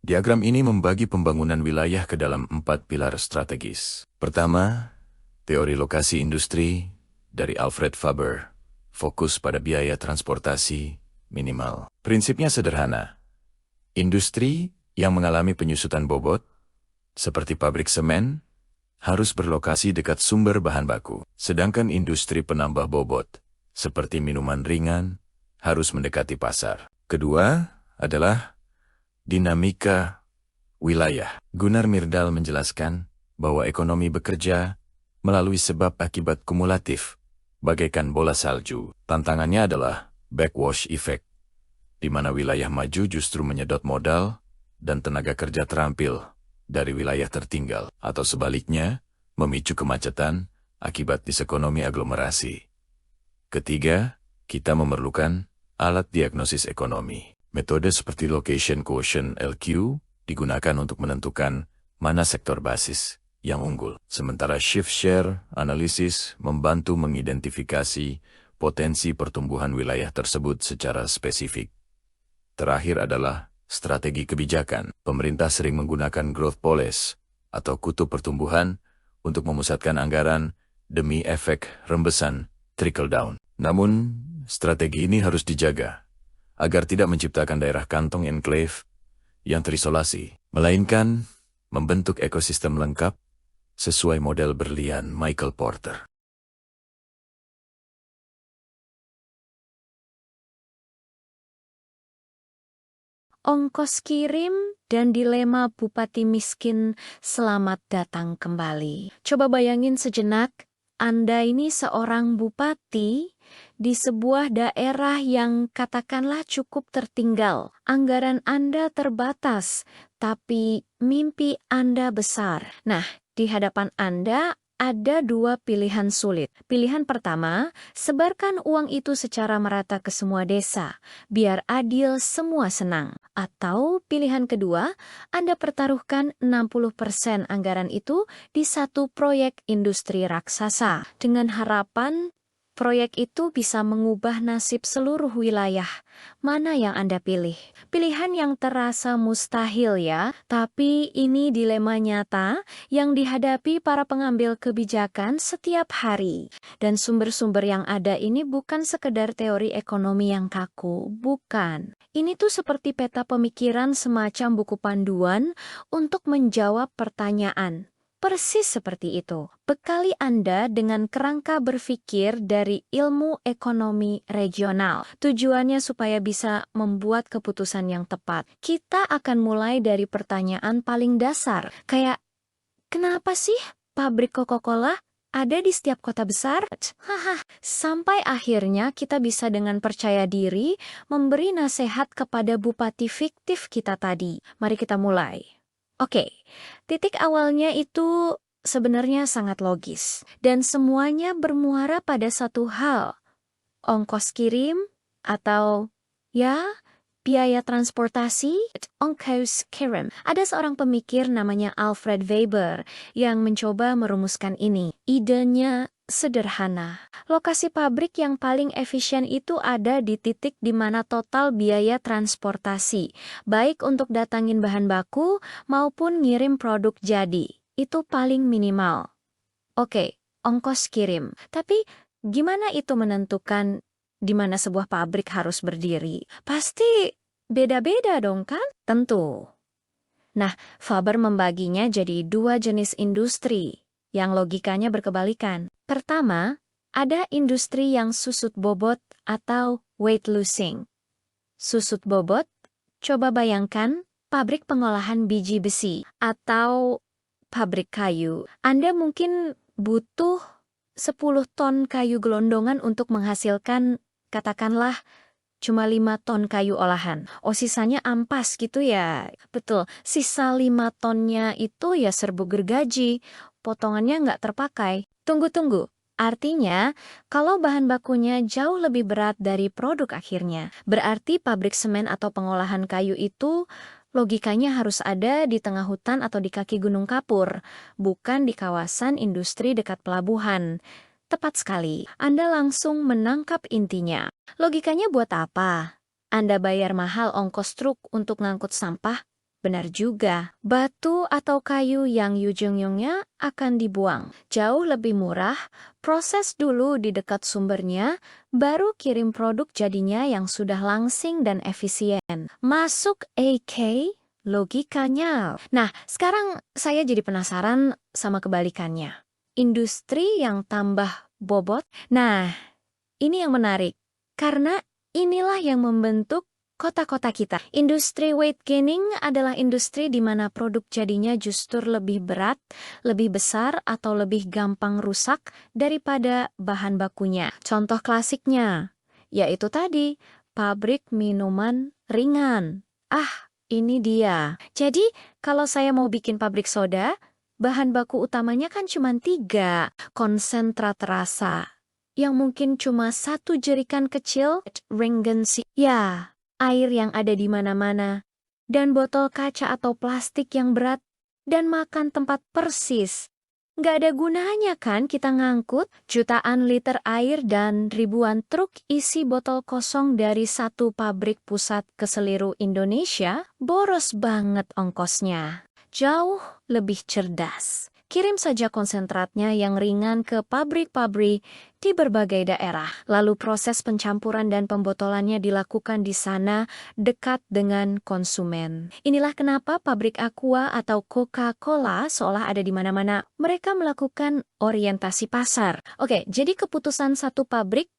Diagram ini membagi pembangunan wilayah ke dalam 4 pilar strategis. Pertama, teori lokasi industri dari Alfred Faber, fokus pada biaya transportasi minimal. Prinsipnya sederhana. Industri yang mengalami penyusutan bobot, seperti pabrik semen, harus berlokasi dekat sumber bahan baku. Sedangkan industri penambah bobot, seperti minuman ringan, harus mendekati pasar. Kedua adalah dinamika wilayah. Gunnar Myrdal menjelaskan bahwa ekonomi bekerja melalui sebab akibat kumulatif, bagaikan bola salju. Tantangannya adalah backwash effect, di mana wilayah maju justru menyedot modal dan tenaga kerja terampil dari wilayah tertinggal, atau sebaliknya, memicu kemacetan akibat disekonomi aglomerasi. Ketiga, kita memerlukan alat diagnosis ekonomi. Metode seperti Location Quotient LQ digunakan untuk menentukan mana sektor basis yang unggul. Sementara Shift Share Analysis membantu mengidentifikasi potensi pertumbuhan wilayah tersebut secara spesifik. Terakhir adalah strategi kebijakan. Pemerintah sering menggunakan growth policy atau kutub pertumbuhan untuk memusatkan anggaran demi efek rembesan trickle down. Namun, strategi ini harus dijaga agar tidak menciptakan daerah kantong enclave yang terisolasi, melainkan membentuk ekosistem lengkap sesuai model berlian Michael Porter. Ongkos kirim dan dilema bupati miskin, selamat datang kembali. Coba bayangin sejenak, Anda ini seorang bupati di sebuah daerah yang katakanlah cukup tertinggal. Anggaran Anda terbatas, tapi mimpi Anda besar. Nah, di hadapan Anda ada dua pilihan sulit. Pilihan pertama, sebarkan uang itu secara merata ke semua desa, biar adil semua senang. Atau pilihan kedua, Anda pertaruhkan 60% anggaran itu di satu proyek industri raksasa, dengan harapan proyek itu bisa mengubah nasib seluruh wilayah. Mana yang Anda pilih? Pilihan yang terasa mustahil ya, tapi ini dilema nyata yang dihadapi para pengambil kebijakan setiap hari. Dan sumber-sumber yang ada ini bukan sekedar teori ekonomi yang kaku, bukan. Ini tuh seperti peta pemikiran semacam buku panduan untuk menjawab pertanyaan. Persis seperti itu. Bekali Anda dengan kerangka berpikir dari ilmu ekonomi regional. Tujuannya supaya bisa membuat keputusan yang tepat. Kita akan mulai dari pertanyaan paling dasar. Kayak, kenapa sih pabrik Coca-Cola ada di setiap kota besar? Haha, sampai akhirnya kita bisa dengan percaya diri memberi nasihat kepada bupati fiktif kita tadi. Mari kita mulai. Oke, titik awalnya itu sebenarnya sangat logis, dan semuanya bermuara pada satu hal, ongkos kirim atau ya biaya transportasi, ongkos kirim. Ada seorang pemikir namanya Alfred Weber yang mencoba merumuskan ini. Idenya sederhana. Lokasi pabrik yang paling efisien itu ada di titik di mana total biaya transportasi, baik untuk datangin bahan baku maupun ngirim produk jadi, itu paling minimal. Oke, ongkos kirim. Tapi gimana itu menentukan di mana sebuah pabrik harus berdiri? Pasti beda-beda dong kan? Tentu. Nah, Faber membaginya jadi dua jenis industri yang logikanya berkebalikan. Pertama, ada industri yang susut bobot atau weight losing. Susut bobot, coba bayangkan pabrik pengolahan biji besi atau pabrik kayu. Anda mungkin butuh 10 ton kayu gelondongan untuk menghasilkan, katakanlah, cuma 5 ton kayu olahan. Oh, sisanya ampas gitu ya. Betul, sisa 5 tonnya itu ya serbuk gergaji. Potongannya nggak terpakai. Tunggu-tunggu. Artinya, kalau bahan bakunya jauh lebih berat dari produk akhirnya, berarti pabrik semen atau pengolahan kayu itu logikanya harus ada di tengah hutan atau di kaki Gunung Kapur, bukan di kawasan industri dekat pelabuhan. Tepat sekali, Anda langsung menangkap intinya. Logikanya buat apa? Anda bayar mahal ongkos truk untuk ngangkut sampah, Benar juga, batu atau kayu yang ujung-ujungnya akan dibuang. Jauh lebih murah, proses dulu di dekat sumbernya, baru kirim produk jadinya yang sudah langsing dan efisien. Masuk AK? Logikanya. Nah, sekarang saya jadi penasaran sama kebalikannya. Industri yang tambah bobot. Nah, ini yang menarik. Karena inilah yang membentuk kota-kota kita. Industri weight gaining adalah industri di mana produk jadinya justru lebih berat, lebih besar, atau lebih gampang rusak daripada bahan bakunya. Contoh klasiknya, yaitu tadi, pabrik minuman ringan. Ini dia. Jadi, kalau saya mau bikin pabrik soda, bahan baku utamanya kan cuma 3, konsentrat rasa yang mungkin cuma 1 jerikan kecil, Rengensi. Ya, air yang ada di mana-mana, dan botol kaca atau plastik yang berat, dan makan tempat persis. Nggak ada gunanya kan kita ngangkut jutaan liter air dan ribuan truk isi botol kosong dari satu pabrik pusat ke seluruh Indonesia? Boros banget ongkosnya. Jauh lebih cerdas. Kirim saja konsentratnya yang ringan ke pabrik-pabrik di berbagai daerah. Lalu proses pencampuran dan pembotolannya dilakukan di sana dekat dengan konsumen. Inilah kenapa pabrik Aqua atau Coca-Cola seolah ada di mana-mana. Mereka melakukan orientasi pasar. Oke, jadi keputusan satu pabrik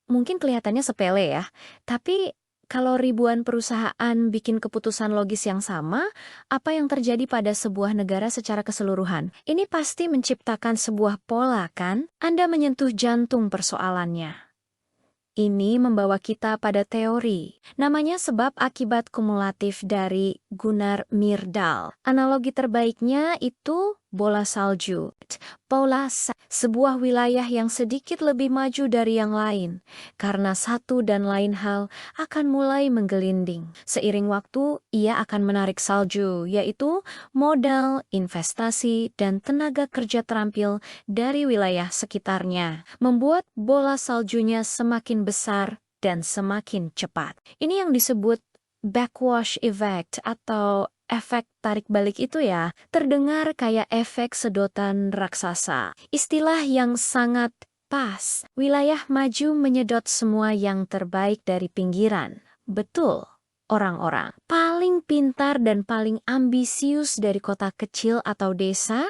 mungkin kelihatannya sepele ya, tapi kalau ribuan perusahaan bikin keputusan logis yang sama, apa yang terjadi pada sebuah negara secara keseluruhan? Ini pasti menciptakan sebuah pola, kan? Anda menyentuh jantung persoalannya. Ini membawa kita pada teori, namanya sebab akibat kumulatif dari Gunnar Myrdal. Analogi terbaiknya itu bola salju. Sebuah wilayah yang sedikit lebih maju dari yang lain, karena satu dan lain hal akan mulai menggelinding. Seiring waktu, ia akan menarik salju, yaitu modal, investasi, dan tenaga kerja terampil dari wilayah sekitarnya, membuat bola saljunya semakin besar dan semakin cepat. Ini yang disebut backwash effect atau efek tarik balik itu ya, terdengar kayak efek sedotan raksasa. Istilah yang sangat pas. Wilayah maju menyedot semua yang terbaik dari pinggiran. Betul. Orang-orang paling pintar dan paling ambisius dari kota kecil atau desa,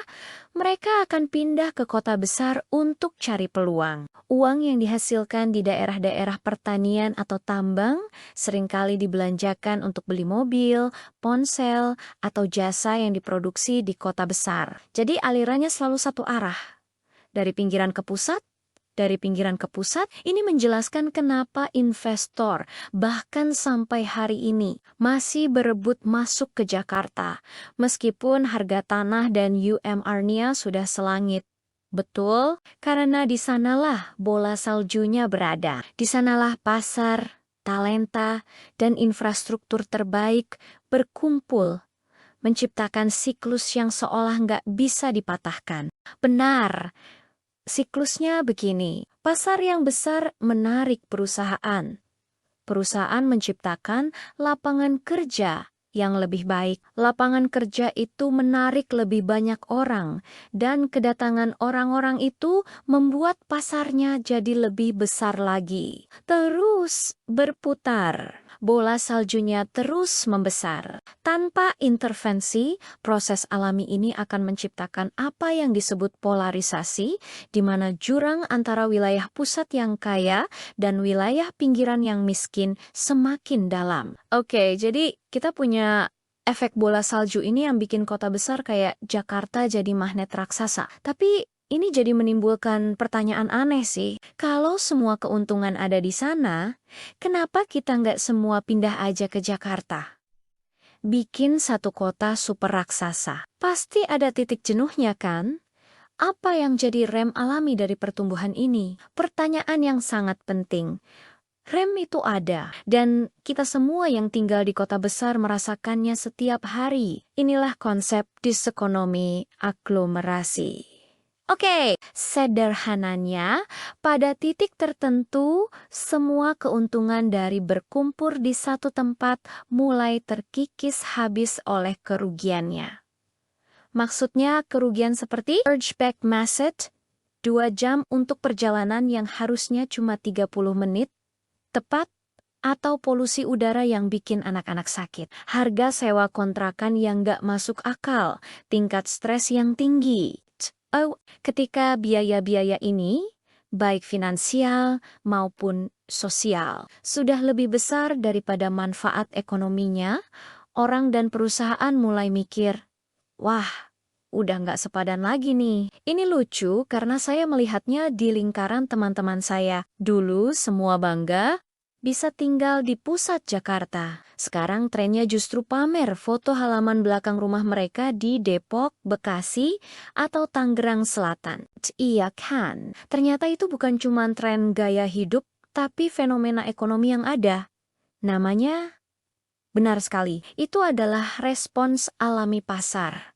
mereka akan pindah ke kota besar untuk cari peluang. Uang yang dihasilkan di daerah-daerah pertanian atau tambang seringkali dibelanjakan untuk beli mobil, ponsel, atau jasa yang diproduksi di kota besar. Jadi alirannya selalu satu arah. Dari pinggiran ke pusat, dari pinggiran ke pusat, ini menjelaskan kenapa investor, bahkan sampai hari ini, masih berebut masuk ke Jakarta, meskipun harga tanah dan UMR-nya sudah selangit. Betul, karena di sanalah bola saljunya berada. Di sanalah pasar, talenta, dan infrastruktur terbaik berkumpul, menciptakan siklus yang seolah nggak bisa dipatahkan. Benar. Siklusnya begini, pasar yang besar menarik perusahaan. Perusahaan menciptakan lapangan kerja yang lebih baik. Lapangan kerja itu menarik lebih banyak orang, dan kedatangan orang-orang itu membuat pasarnya jadi lebih besar lagi. Terus berputar. Bola saljunya terus membesar. Tanpa intervensi, proses alami ini akan menciptakan apa yang disebut polarisasi, di mana jurang antara wilayah pusat yang kaya dan wilayah pinggiran yang miskin semakin dalam. Oke, jadi kita punya efek bola salju ini yang bikin kota besar kayak Jakarta jadi magnet raksasa. Tapi ini jadi menimbulkan pertanyaan aneh sih. Kalau semua keuntungan ada di sana, kenapa kita nggak semua pindah aja ke Jakarta? Bikin satu kota super raksasa. Pasti ada titik jenuhnya kan? Apa yang jadi rem alami dari pertumbuhan ini? Pertanyaan yang sangat penting. Rem itu ada, dan kita semua yang tinggal di kota besar merasakannya setiap hari. Inilah konsep disekonomi aglomerasi. Oke, sederhananya, pada titik tertentu, semua keuntungan dari berkumpul di satu tempat mulai terkikis habis oleh kerugiannya. Maksudnya kerugian seperti urge back message, 2 jam untuk perjalanan yang harusnya cuma 30 menit, tepat, atau polusi udara yang bikin anak-anak sakit. Harga sewa kontrakan yang nggak masuk akal, tingkat stres yang tinggi. Oh, ketika biaya-biaya ini, baik finansial maupun sosial, sudah lebih besar daripada manfaat ekonominya, orang dan perusahaan mulai mikir, wah, udah nggak sepadan lagi nih. Ini lucu karena saya melihatnya di lingkaran teman-teman saya. Dulu semua bangga bisa tinggal di pusat Jakarta. Sekarang trennya justru pamer foto halaman belakang rumah mereka di Depok, Bekasi, atau Tangerang Selatan. Iya kan? Ternyata itu bukan cuma tren gaya hidup, tapi fenomena ekonomi yang ada. Namanya, benar sekali, itu adalah respons alami pasar.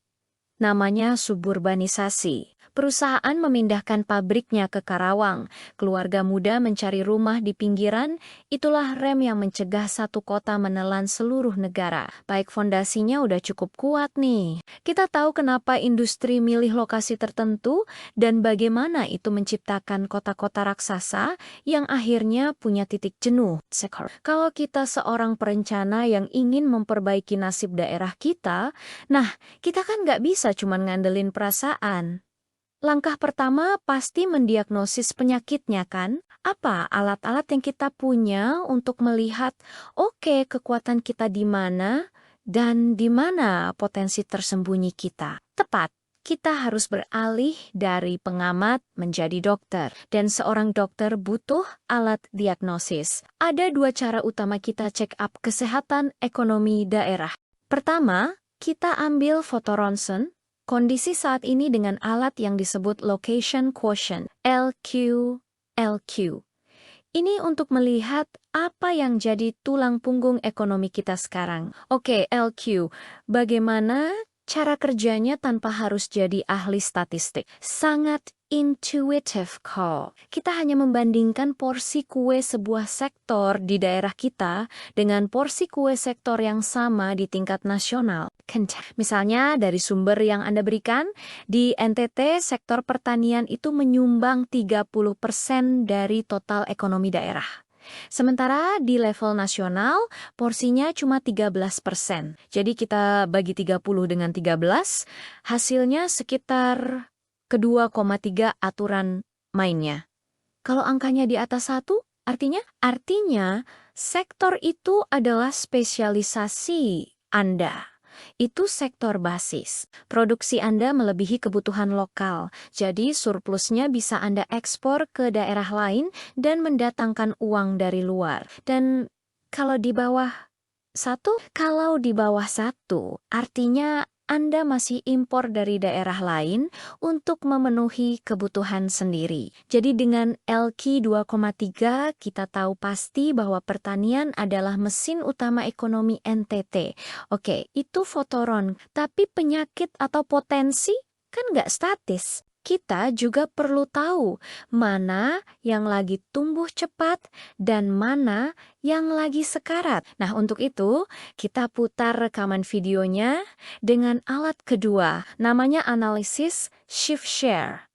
Namanya suburbanisasi. Perusahaan memindahkan pabriknya ke Karawang. Keluarga muda mencari rumah di pinggiran. Itulah rem yang mencegah satu kota menelan seluruh negara. Baik fondasinya udah cukup kuat nih. Kita tahu kenapa industri milih lokasi tertentu dan bagaimana itu menciptakan kota-kota raksasa yang akhirnya punya titik jenuh. Kalau kita seorang perencana yang ingin memperbaiki nasib daerah kita, nah, kita kan nggak bisa cuma ngandelin perasaan. Langkah pertama pasti mendiagnosis penyakitnya kan? Apa alat-alat yang kita punya untuk melihat, oke, kekuatan kita di mana dan di mana potensi tersembunyi kita? Tepat. Kita harus beralih dari pengamat menjadi dokter. Dan seorang dokter butuh alat diagnosis. Ada 2 cara utama kita check up kesehatan ekonomi daerah. Pertama, kita ambil foto ronsen, kondisi saat ini dengan alat yang disebut Location Quotient, LQ. Ini untuk melihat apa yang jadi tulang punggung ekonomi kita sekarang. Oke, LQ, bagaimana cara kerjanya tanpa harus jadi ahli statistik? Sangat intuitive kok. Kita hanya membandingkan porsi kue sebuah sektor di daerah kita dengan porsi kue sektor yang sama di tingkat nasional. Misalnya dari sumber yang Anda berikan, di NTT sektor pertanian itu menyumbang 30% dari total ekonomi daerah. Sementara di level nasional, porsinya cuma 13%. Jadi kita bagi 30 dengan 13, hasilnya sekitar ke-2,3 aturan mainnya. Kalau angkanya di atas 1, artinya sektor itu adalah spesialisasi Anda. Itu sektor basis. Produksi Anda melebihi kebutuhan lokal, jadi surplusnya bisa Anda ekspor ke daerah lain dan mendatangkan uang dari luar. Dan kalau di bawah 1, artinya Anda masih impor dari daerah lain untuk memenuhi kebutuhan sendiri. Jadi dengan LQ 2,3 kita tahu pasti bahwa pertanian adalah mesin utama ekonomi NTT. Oke, itu fotoron. Tapi penyakit atau potensi kan nggak statis. Kita juga perlu tahu mana yang lagi tumbuh cepat dan mana yang lagi sekarat. Nah, untuk itu kita putar rekaman videonya dengan alat kedua, namanya analisis shift share.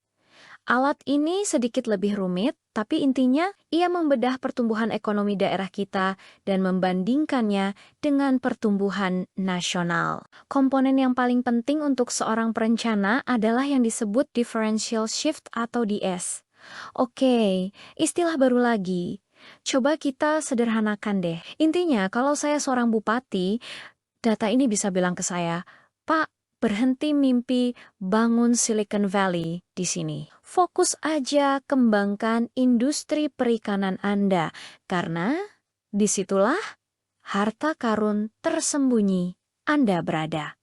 Alat ini sedikit lebih rumit, tapi intinya ia membedah pertumbuhan ekonomi daerah kita dan membandingkannya dengan pertumbuhan nasional. Komponen yang paling penting untuk seorang perencana adalah yang disebut differential shift atau DS. Oke, istilah baru lagi. Coba kita sederhanakan deh. Intinya, kalau saya seorang bupati, data ini bisa bilang ke saya, Pak, berhenti mimpi bangun Silicon Valley di sini. Fokus aja kembangkan industri perikanan Anda, karena disitulah harta karun tersembunyi Anda berada.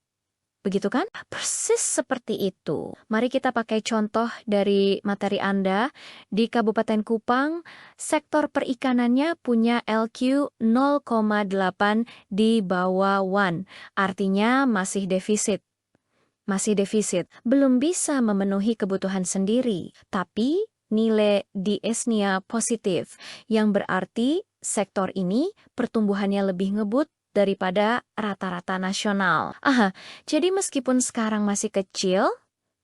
Begitu kan? Persis seperti itu. Mari kita pakai contoh dari materi Anda. Di Kabupaten Kupang, sektor perikanannya punya LQ 0,8 di bawah 1. Artinya masih defisit. masih defisit, belum bisa memenuhi kebutuhan sendiri. Tapi nilai DS-nya positif, yang berarti sektor ini pertumbuhannya lebih ngebut daripada rata-rata nasional. Jadi meskipun sekarang masih kecil,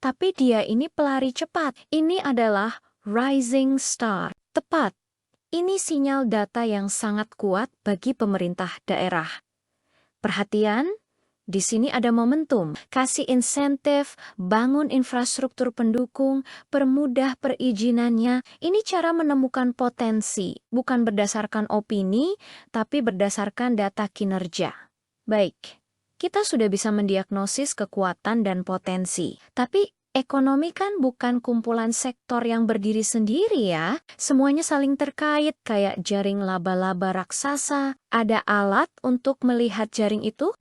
tapi dia ini pelari cepat. Ini adalah rising star. Tepat. Ini sinyal data yang sangat kuat bagi pemerintah daerah. Perhatian, di sini ada momentum, kasih insentif, bangun infrastruktur pendukung, permudah perizinannya. Ini cara menemukan potensi, bukan berdasarkan opini, tapi berdasarkan data kinerja. Baik, kita sudah bisa mendiagnosis kekuatan dan potensi. Tapi ekonomi kan bukan kumpulan sektor yang berdiri sendiri ya. Semuanya saling terkait kayak jaring laba-laba raksasa. Ada alat untuk melihat jaring itu.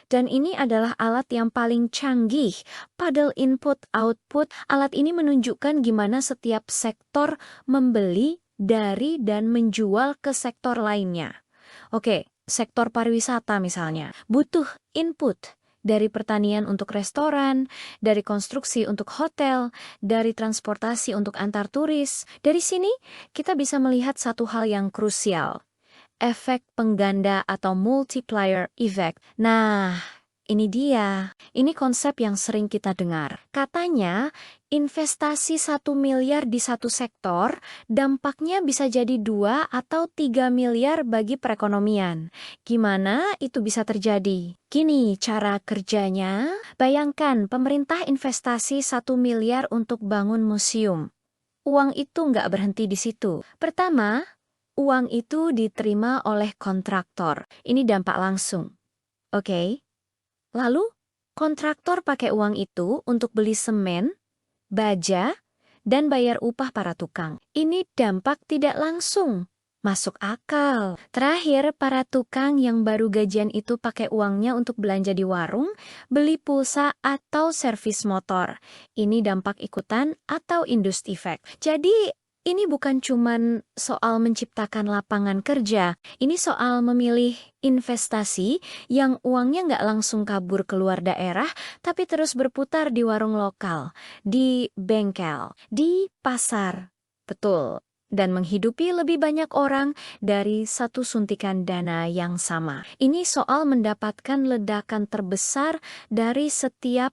Dan ini adalah alat yang paling canggih. Paddle input-output. Alat ini menunjukkan gimana setiap sektor membeli dari dan menjual ke sektor lainnya. Oke, sektor pariwisata misalnya. Butuh input. Dari pertanian untuk restoran, dari konstruksi untuk hotel, dari transportasi untuk antar turis. Dari sini, kita bisa melihat satu hal yang krusial. Efek pengganda atau multiplier effect. Nah, ini dia. Ini konsep yang sering kita dengar. Katanya, investasi 1 miliar di satu sektor, dampaknya bisa jadi 2 atau 3 miliar bagi perekonomian. Gimana itu bisa terjadi? Gini cara kerjanya. Bayangkan pemerintah investasi 1 miliar untuk bangun museum. Uang itu nggak berhenti di situ. Pertama, uang itu diterima oleh kontraktor. Ini dampak langsung. Oke. Lalu, kontraktor pakai uang itu untuk beli semen, baja, dan bayar upah para tukang. Ini dampak tidak langsung. Masuk akal. Terakhir, para tukang yang baru gajian itu pakai uangnya untuk belanja di warung, beli pulsa atau servis motor. Ini dampak ikutan atau induced effect. Jadi, ini bukan cuman soal menciptakan lapangan kerja, ini soal memilih investasi yang uangnya nggak langsung kabur keluar daerah, tapi terus berputar di warung lokal, di bengkel, di pasar. Betul. Dan menghidupi lebih banyak orang dari satu suntikan dana yang sama. Ini soal mendapatkan ledakan terbesar dari setiap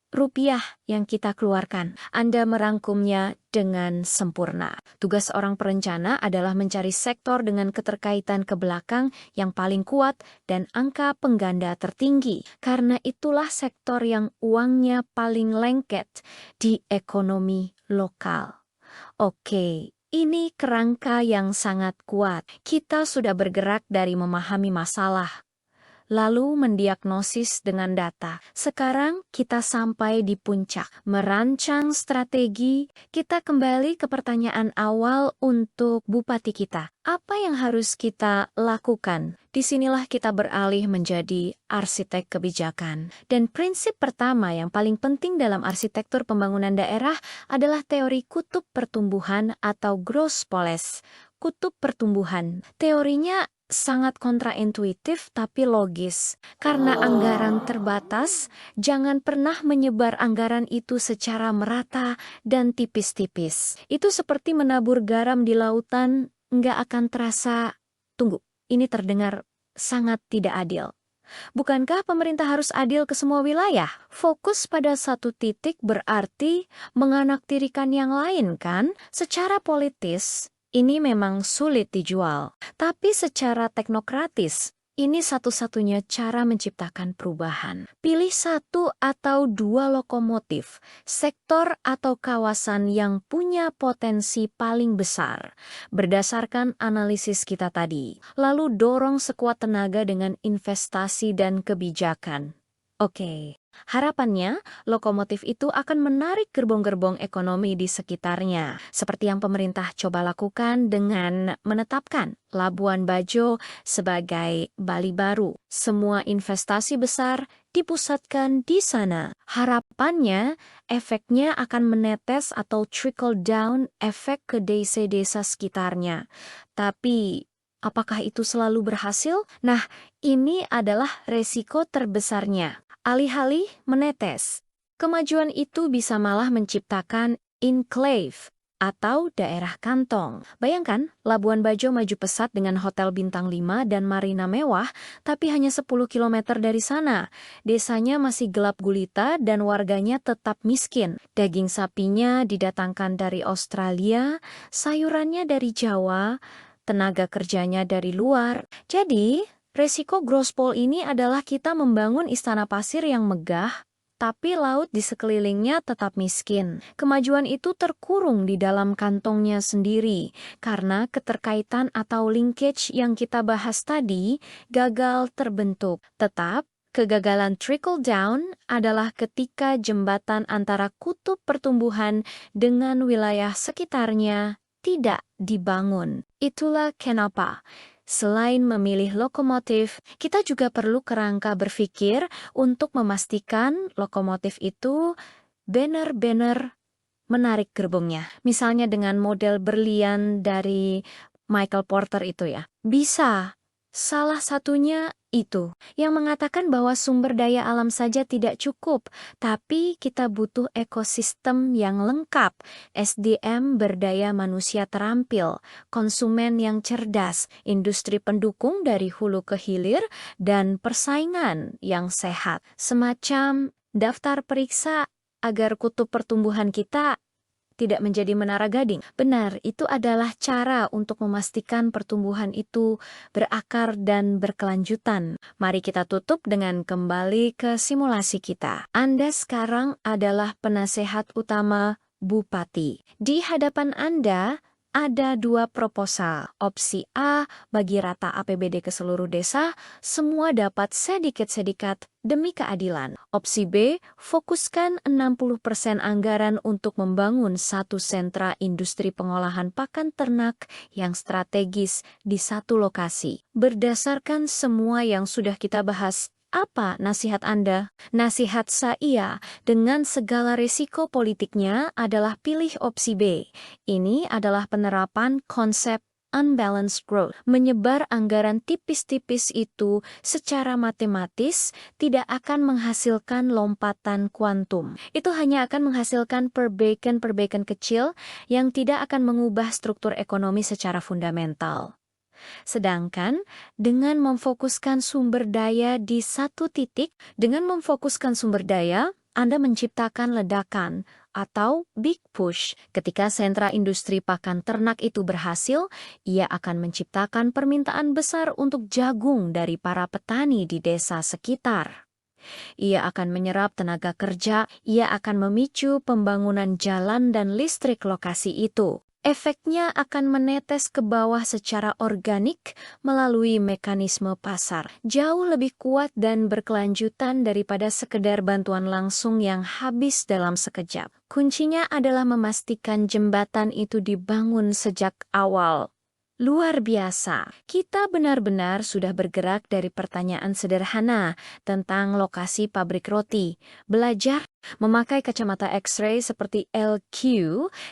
rupiah yang kita keluarkan. Anda merangkumnya dengan sempurna. Tugas orang perencana adalah mencari sektor dengan keterkaitan ke belakang yang paling kuat dan angka pengganda tertinggi. Karena itulah sektor yang uangnya paling lengket di ekonomi lokal. Oke. Ini kerangka yang sangat kuat. Kita sudah bergerak dari memahami masalah, lalu mendiagnosis dengan data. Sekarang kita sampai di puncak, merancang strategi. Kita kembali ke pertanyaan awal untuk bupati kita. Apa yang harus kita lakukan? Disinilah kita beralih menjadi arsitek kebijakan. Dan prinsip pertama yang paling penting dalam arsitektur pembangunan daerah adalah teori kutub pertumbuhan atau growth policy. Kutub pertumbuhan. Teorinya sangat kontraintuitif tapi logis. Karena anggaran terbatas, jangan pernah menyebar anggaran itu secara merata dan tipis-tipis. Itu seperti menabur garam di lautan, nggak akan terasa. Tunggu, ini terdengar sangat tidak adil. Bukankah pemerintah harus adil ke semua wilayah? Fokus pada satu titik berarti menganaktirikan yang lain kan? Secara politis, ini memang sulit dijual. Tapi secara teknokratis, ini satu-satunya cara menciptakan perubahan. Pilih 1 atau 2 lokomotif, sektor atau kawasan yang punya potensi paling besar. Berdasarkan analisis kita tadi, lalu dorong sekuat tenaga dengan investasi dan kebijakan. Oke. Harapannya, lokomotif itu akan menarik gerbong-gerbong ekonomi di sekitarnya, seperti yang pemerintah coba lakukan dengan menetapkan Labuan Bajo sebagai Bali baru. Semua investasi besar dipusatkan di sana. Harapannya, efeknya akan menetes atau trickle down efek ke desa-desa sekitarnya. Tapi, apakah itu selalu berhasil? Nah, ini adalah resiko terbesarnya. alih-alih menetes. Kemajuan itu bisa malah menciptakan enclave atau daerah kantong. Bayangkan, Labuan Bajo maju pesat dengan hotel bintang 5 dan marina mewah, tapi hanya 10 kilometer dari sana. Desanya masih gelap gulita dan warganya tetap miskin. Daging sapinya didatangkan dari Australia, sayurannya dari Jawa, tenaga kerjanya dari luar. Jadi, resiko Grospol ini adalah kita membangun istana pasir yang megah, tapi laut di sekelilingnya tetap miskin. Kemajuan itu terkurung di dalam kantongnya sendiri, karena keterkaitan atau linkage yang kita bahas tadi gagal terbentuk. Tetap, kegagalan trickle down adalah ketika jembatan antara kutub pertumbuhan dengan wilayah sekitarnya tidak dibangun. Itulah kenapa, selain memilih lokomotif, kita juga perlu kerangka berpikir untuk memastikan lokomotif itu benar-benar menarik gerbongnya. Misalnya dengan model berlian dari Michael Porter itu ya. Bisa. Salah satunya itu, yang mengatakan bahwa sumber daya alam saja tidak cukup, tapi kita butuh ekosistem yang lengkap, SDM berdaya manusia terampil, konsumen yang cerdas, industri pendukung dari hulu ke hilir, dan persaingan yang sehat. Semacam daftar periksa agar kutub pertumbuhan kita tidak menjadi menara gading. Benar, itu adalah cara untuk memastikan pertumbuhan itu berakar dan berkelanjutan. Mari kita tutup dengan kembali ke simulasi kita. Anda sekarang adalah penasehat utama Bupati. Di hadapan Anda ada 2 proposal. Opsi A, bagi rata APBD ke seluruh desa, semua dapat sedikit-sedikit demi keadilan. Opsi B, fokuskan 60% anggaran untuk membangun satu sentra industri pengolahan pakan ternak yang strategis di satu lokasi. Berdasarkan semua yang sudah kita bahas, apa nasihat Anda? Nasihat saya, dengan segala risiko politiknya, adalah pilih opsi B. Ini adalah penerapan konsep unbalanced growth. Menyebar anggaran tipis-tipis itu secara matematis tidak akan menghasilkan lompatan kuantum. Itu hanya akan menghasilkan perbaikan-perbaikan kecil yang tidak akan mengubah struktur ekonomi secara fundamental. Sedangkan dengan memfokuskan sumber daya di satu titik, dengan memfokuskan sumber daya, Anda menciptakan ledakan atau big push. Ketika sentra industri pakan ternak itu berhasil, ia akan menciptakan permintaan besar untuk jagung dari para petani di desa sekitar. Ia akan menyerap tenaga kerja, ia akan memicu pembangunan jalan dan listrik lokasi itu. Efeknya akan menetes ke bawah secara organik melalui mekanisme pasar. Jauh lebih kuat dan berkelanjutan daripada sekedar bantuan langsung yang habis dalam sekejap. Kuncinya adalah memastikan jembatan itu dibangun sejak awal. Luar biasa, kita benar-benar sudah bergerak dari pertanyaan sederhana tentang lokasi pabrik roti, belajar memakai kacamata X-ray seperti LQ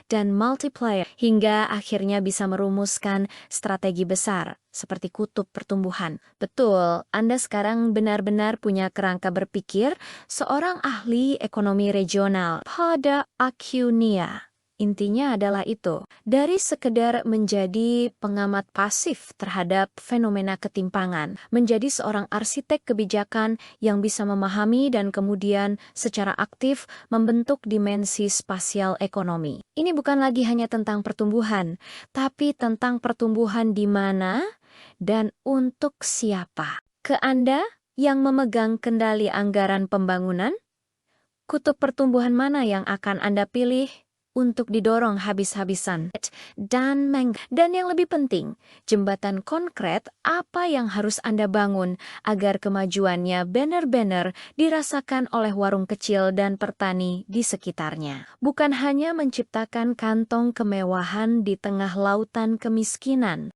dan multiplier, hingga akhirnya bisa merumuskan strategi besar seperti kutub pertumbuhan. Betul, Anda sekarang benar-benar punya kerangka berpikir seorang ahli ekonomi regional pada Acunia. Intinya adalah itu, dari sekedar menjadi pengamat pasif terhadap fenomena ketimpangan, menjadi seorang arsitek kebijakan yang bisa memahami dan kemudian secara aktif membentuk dimensi spasial ekonomi. Ini bukan lagi hanya tentang pertumbuhan, tapi tentang pertumbuhan di mana dan untuk siapa. Ke Anda yang memegang kendali anggaran pembangunan, kutub pertumbuhan mana yang akan Anda pilih untuk didorong habis-habisan? Dan yang lebih penting, jembatan konkret apa yang harus Anda bangun agar kemajuannya benar-benar dirasakan oleh warung kecil dan petani di sekitarnya. Bukan hanya menciptakan kantong kemewahan di tengah lautan kemiskinan,